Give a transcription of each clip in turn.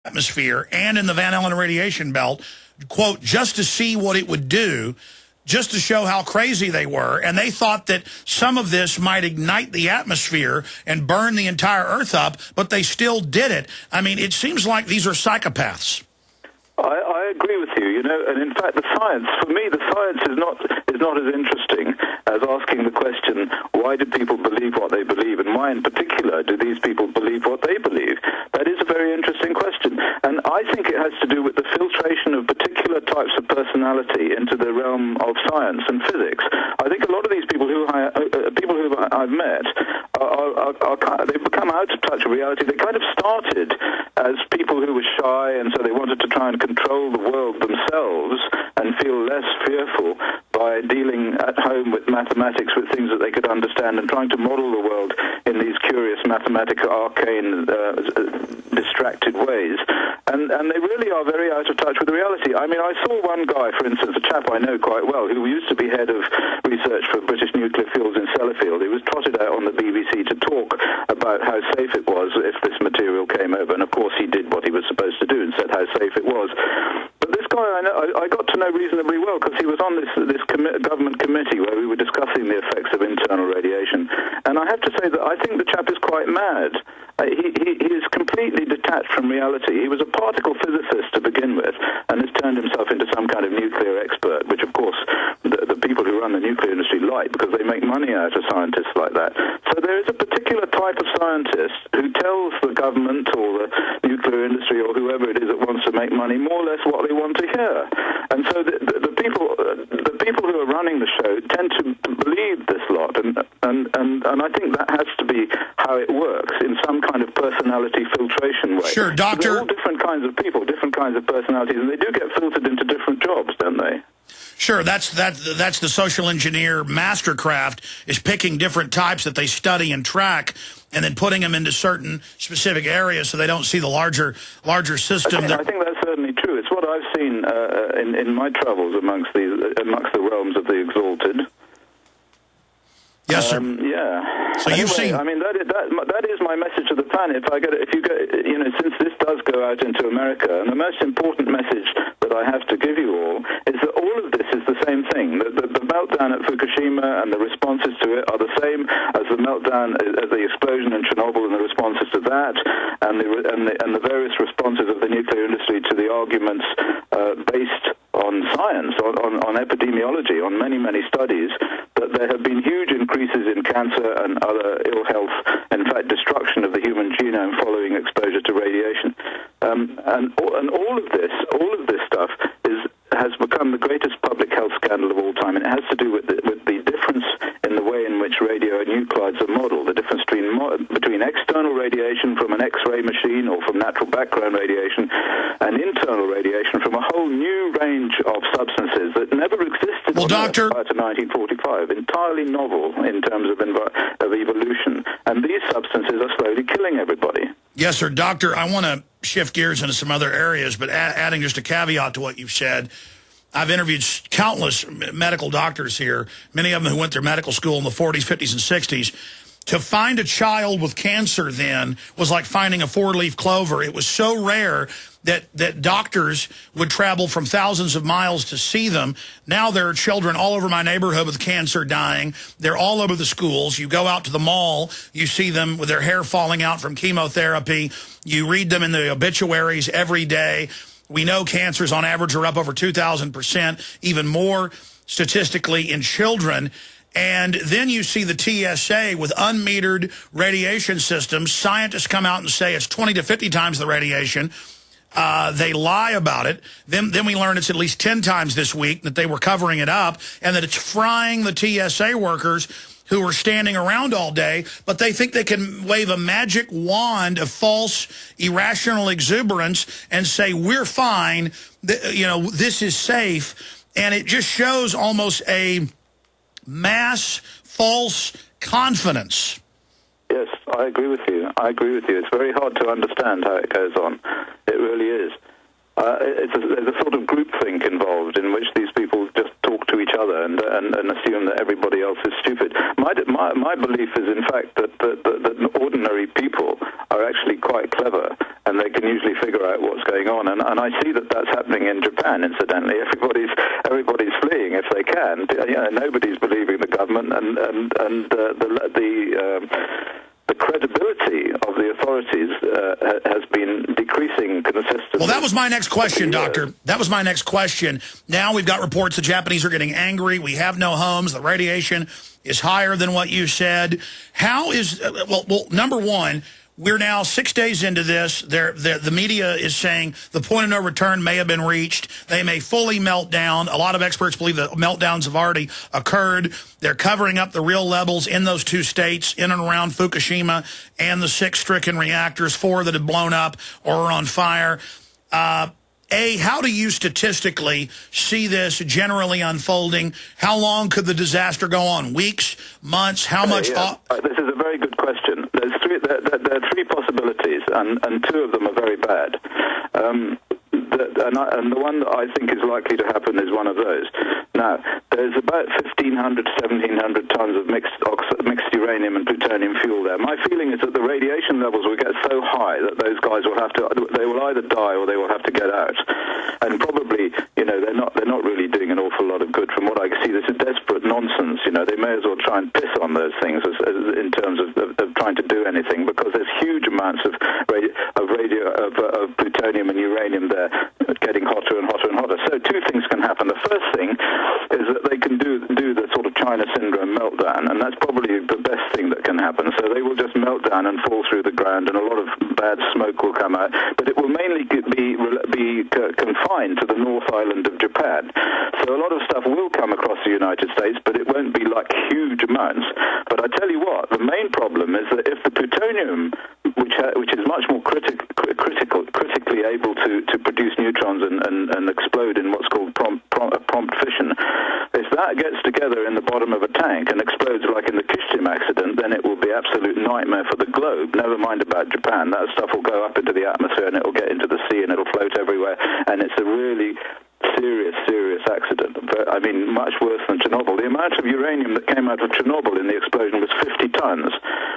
atmosphere and in the Van Allen radiation belt, quote, just to see what it would do, just to show how crazy they were. And they thought that some of this might ignite the atmosphere and burn the entire Earth up, but they still did it. I mean, it seems like these are psychopaths. I agree with you, and in fact the science, for me, the science is not as interesting as asking the question, why do people believe what they believe, and why in particular do these people believe what they believe? That is a very interesting question, and I think it has to do with the filtration of particular types of personality into the realm of science and physics. I think a lot of these people who I've met they've become out of touch with reality. They kind of started as people who were shy, and so they wanted to try and control the world themselves and feel less fearful by dealing at home with mathematics, with things that they could understand, and trying to model the world in these curious mathematical, arcane, distracted ways. And they really are very out of touch with the reality. I mean, I saw one guy, for instance, a chap I know quite well, who used to be head of research for British nuclear fuels in Sellafield. He was trotted out on the BBC to talk about how safe it was if this material came over. And of course he did what he was supposed to do and said how safe it was. But this guy I got to know reasonably well because he was on this government committee where we were discussing the effects of internal radiation. And I have to say that I think the chap is quite mad. He is completely detached from reality. He was a particle physicist to begin with and has turned himself into some kind of nuclear expert, which of course the people who run the nuclear industry like, because they make money out of scientists like that. So there is a particular type of scientist who tells the government or the nuclear industry or whoever it is that wants to make money more or less what they want to hear. And so the people who are running the show tend to believe this lot, and I think that has to be how it works in some kind of personality filtration way. Sure, Doctor. They're all different kinds of people, different kinds of personalities, and they do get filtered into different jobs, don't they? Sure, that's the social engineer mastercraft, is picking different types that they study and track and then putting them into certain specific areas so they don't see the larger system. I think that's certainly true. It's what I've seen in my travels amongst the realms of the exalted. Yes, sir. Yeah. So you've seen. I mean, that is my message to the planet. Since this does go out into America, and the most important message that I have to give you all is that all of this is the same thing. The meltdown at Fukushima and the responses to it are the same as the meltdown, as the explosion in Chernobyl and the responses to that, and the various responses of the nuclear industry to the arguments based on science, on epidemiology, on many studies, that there have been huge increases in cancer and other ill health, in fact destruction of the human genome following exposure to radiation. And all of this stuff has become the greatest public health scandal of all time, and it has to do with the difference in the way in which radionuclides are modeled, the difference between external radiation from an X-ray machine or from natural background radiation and internal radiation from a whole new range of substances that never existed prior to 1945, entirely novel in terms of evolution. And these substances are slowly killing everybody. Yes, sir. Doctor, I want to shift gears into some other areas, but adding just a caveat to what you've said, I've interviewed countless medical doctors here, many of them who went through medical school in the 40s, 50s, and 60s. To find a child with cancer then was like finding a four-leaf clover. It was so rare that doctors would travel from thousands of miles to see them. Now there are children all over my neighborhood with cancer dying. They're all over the schools. You go out to the mall, you see them with their hair falling out from chemotherapy. You read them in the obituaries every day. We know cancers on average are up over 2,000%, even more statistically in children. And then you see the TSA with unmetered radiation systems. Scientists come out and say it's 20 to 50 times the radiation. They lie about it. Then we learn it's at least 10 times this week that they were covering it up, and that it's frying the TSA workers who are standing around all day, but they think they can wave a magic wand of false, irrational exuberance and say, we're fine, this is safe. And it just shows almost a mass false confidence. Yes, I agree with you. It's very hard to understand how it goes on. It really is. There's a sort of groupthink involved in which these people just talk to each other and assume that everybody else is stupid. My belief is, in fact, that ordinary people are actually quite clever, and they can usually figure out what's going on, and I see that that's happening in Japan. Incidentally, everybody's fleeing if they can. Nobody's believing the government, and the credibility of the authorities has been decreasing consistently. Well, that was my next question, Doctor. That was my next question. Now we've got reports the Japanese are getting angry. We have no homes. The radiation is higher than what you said. How is, well, number one, we're now 6 days into this. The media is saying the point of no return may have been reached. They may fully melt down. A lot of experts believe that meltdowns have already occurred. They're covering up the real levels in those two states, in and around Fukushima, and the 6 stricken reactors, 4 that have blown up or are on fire. How do you statistically see this generally unfolding? How long could the disaster go on? Weeks, months? How much? This is a very good question. There are 3 possibilities, and 2 of them are very bad. And the one that I think is likely to happen is one of those. Now, there's about 1,500 to 1,700 tons of mixed uranium and plutonium fuel there. My feeling is that the radiation levels will get so high that those guys they will either die or they will have to get out. And probably, they're not really doing an awful lot of good. From what I can see, this is desperate nonsense. They may as well try and piss on those things as in terms of trying to do anything, because there's huge amounts of plutonium and uranium there, getting hotter and hotter and hotter. So 2 things can happen. The first thing is that they can do the sort of China syndrome meltdown, and that's probably the best thing that can happen. So they will just melt down and fall through the ground, and a lot of bad smoke will come out, but it will mainly be confined to the North Island of Japan. So a lot of stuff will come across the United States, but it won't be like huge amounts. But I tell you what, the main problem is that if the plutonium, which is much more critically able to produce neutrons and explode in what's called prompt fission, if that gets together in the bottom of a tank and explodes like in the Fukushima accident, then it will be absolute nightmare for the globe. Never mind about Japan. That stuff will go up into the atmosphere and it will get into the sea and it'll float everywhere, and it's a really serious accident. I mean, much worse than Chernobyl. The amount of uranium that came out of Chernobyl in the explosion was 50 tons.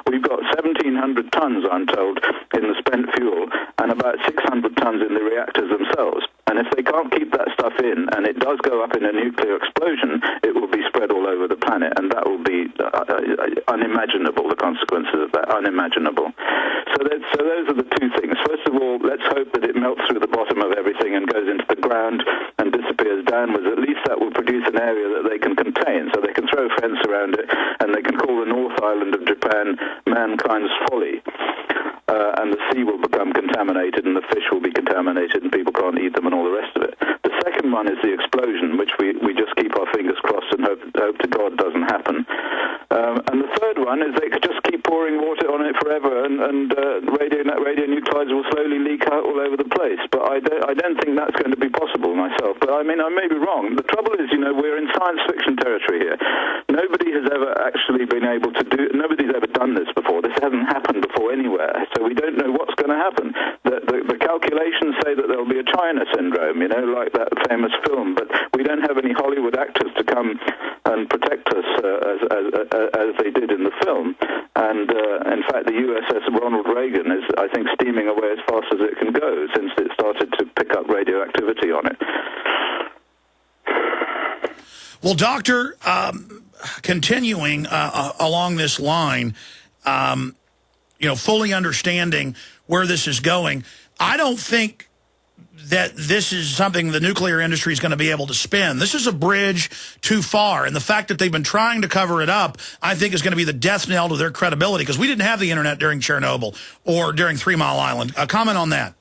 We've got 1,700 tons, I'm told, in the spent fuel, and about 600 tons in the reactors themselves. And if they can't keep that stuff in, and it does go up in a nuclear explosion, it will be spread all over the planet, and that will be unimaginable, the consequences of that, unimaginable. So those are the 2 things. First of all, let's hope that it melts through the bottom of everything and goes into the ground and disappears downwards. At least that will produce an area that they can contain, so they can throw a fence around it, and they can call the North Island of Japan mankind's folly. And the sea will become contaminated, and the fish will be contaminated, and people can't eat them, and all the rest of it. The second one is the explosion, which we just keep our fingers crossed and hope to God doesn't happen. And the third one is they could just keep pouring water on it forever, and radionuclides will slowly leak out all over the place. But I don't think that's going to be possible myself. But I mean, I may be wrong. The trouble is, we're in science fiction territory here. Nobody has ever actually been able to nobody's ever done this before. This hasn't happened before anywhere. So we don't know what's going to happen. The calculations say that there'll be a China syndrome, like that famous film, but we don't have any Hollywood actors to come and protect us as they did in the film. And in fact, the USS Ronald Reagan is, I think, steaming away as fast as it can go since it started to pick up radioactivity on it. Well, Doctor, continuing along this line, fully understanding where this is going, I don't think that this is something the nuclear industry is going to be able to spin. This is a bridge too far, and the fact that they've been trying to cover it up, I think, is going to be the death knell to their credibility, because we didn't have the internet during Chernobyl or during 3 Mile Island. A comment on that.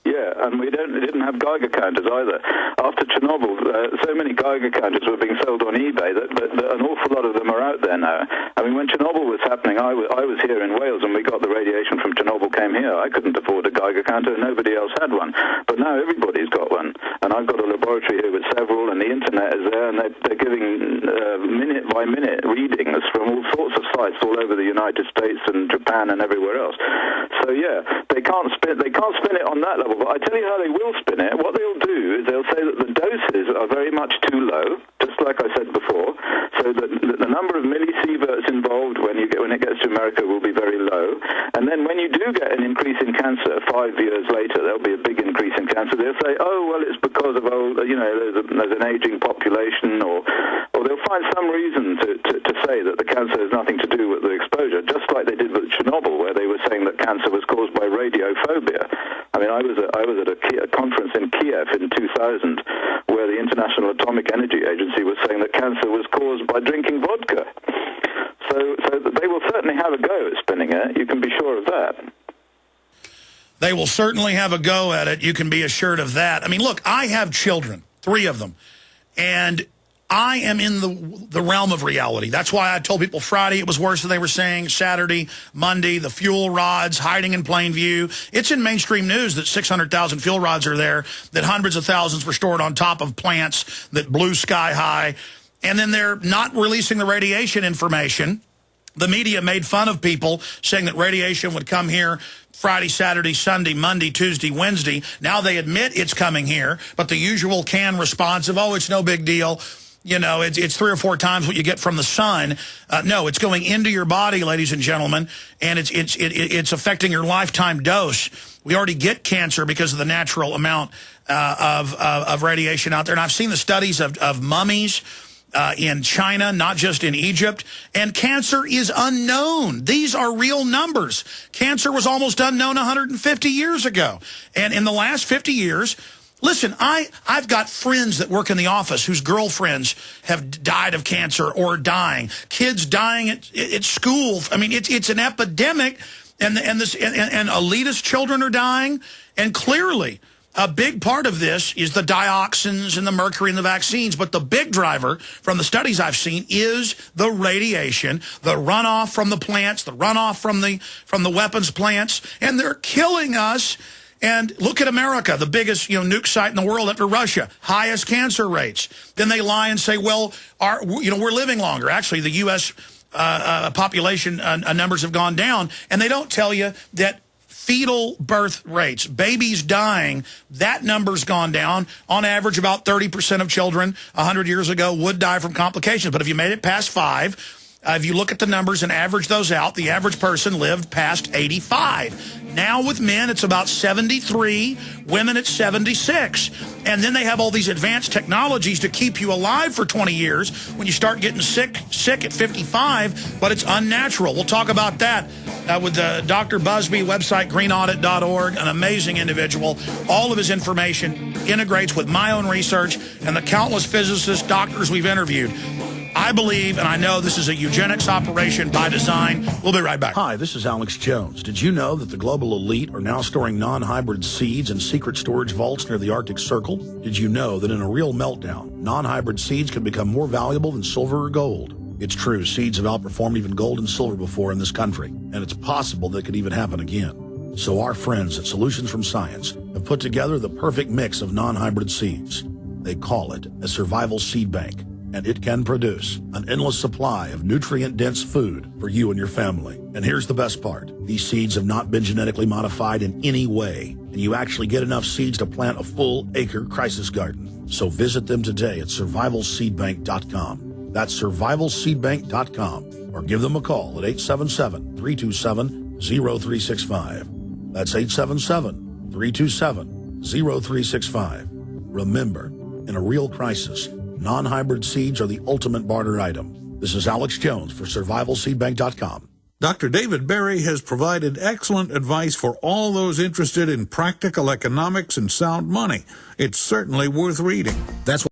Yeah, and we didn't have Geiger counters either. After Chernobyl, so many Geiger counters were being sold on eBay that an awful lot of them are out there now. I mean, when Chernobyl was happening, I was here in Wales, and we got the radiation from Chernobyl came here. I couldn't afford a Geiger counter, and nobody else had one. But now everybody's got one, and I've got a laboratory here with several, and the internet is there, and they're giving minute-by-minute readings from all sorts of sites all over the United States and Japan and everywhere else. So yeah, they can't spin it on that level. But I tell you how they will spin it. What they'll do is they'll say that the doses are very much too low, just like I said before. So the number of millisieverts involved when it gets to America will be very low. And then when you do get an increase in cancer, 5 years later there'll be a big increase in cancer, they'll say, oh, well, it's because of there's an aging population, or they'll find some reason to say that the cancer has nothing to do with the exposure, just like they did with Chernobyl, where they were saying that cancer was caused by radiophobia. I mean, I was at a conference in Kiev in 2000 where the International Atomic Energy Agency was saying that cancer was caused by drinking vodka. So they will certainly have a go at spinning it. You can be sure of that. They will certainly have a go at it. You can be assured of that. I mean, look, I have children, 3 of them, and I am in the realm of reality. That's why I told people Friday it was worse than they were saying. Saturday, Monday, the fuel rods hiding in plain view. It's in mainstream news that 600,000 fuel rods are there, that hundreds of thousands were stored on top of plants that blew sky high. And then they're not releasing the radiation information. The media made fun of people saying that radiation would come here Friday, Saturday, Sunday, Monday, Tuesday, Wednesday. Now they admit it's coming here, but the usual canned response of, oh, it's no big deal. You know, it's 3 or 4 times what you get from the sun. No, it's going into your body, ladies and gentlemen, and it's affecting your lifetime dose. We already get cancer because of the natural amount of radiation out there. And I've seen the studies of mummies in China, not just in Egypt. And cancer is unknown. These are real numbers. Cancer was almost unknown 150 years ago. And in the last 50 years, listen, I've got friends that work in the office whose girlfriends have died of cancer or dying. Kids dying at school. I mean, it's an epidemic, and elitist children are dying. And clearly, a big part of this is the dioxins and the mercury in the vaccines. But the big driver from the studies I've seen is the radiation, the runoff from the plants, the runoff from the weapons plants, and they're killing us. And look at America, the biggest nuke site in the world after Russia, highest cancer rates. Then they lie and say, well, we're living longer. Actually, the U.S. Population numbers have gone down, and they don't tell you that fetal birth rates, babies dying, that number's gone down. On average, about 30% of children 100 years ago would die from complications. But if you made it past 5, if you look at the numbers and average those out, the average person lived past 85. Now with men, it's about 73. Women, it's 76. And then they have all these advanced technologies to keep you alive for 20 years when you start getting sick at 55, but it's unnatural. We'll talk about that with Dr. Busby, website greenaudit.org, an amazing individual. All of his information integrates with my own research and the countless physicists, doctors we've interviewed. I believe, and I know this is a eugenics operation by design. We'll be right back. Hi, this is Alex Jones. Did you know that the global elite are now storing non-hybrid seeds in secret storage vaults near the Arctic Circle? Did you know that in a real meltdown, non-hybrid seeds can become more valuable than silver or gold? It's true, seeds have outperformed even gold and silver before in this country, and it's possible that could even happen again. So our friends at Solutions from Science have put together the perfect mix of non-hybrid seeds. They call it a survival seed bank. And it can produce an endless supply of nutrient-dense food for you and your family. And here's the best part. These seeds have not been genetically modified in any way, and you actually get enough seeds to plant a full-acre crisis garden. So visit them today at survivalseedbank.com. That's survivalseedbank.com. Or give them a call at 877-327-0365. That's 877-327-0365. Remember, in a real crisis, non-hybrid seeds are the ultimate barter item. This is Alex Jones for survivalseedbank.com. Dr. David Berry has provided excellent advice for all those interested in practical economics and sound money. It's certainly worth reading. That's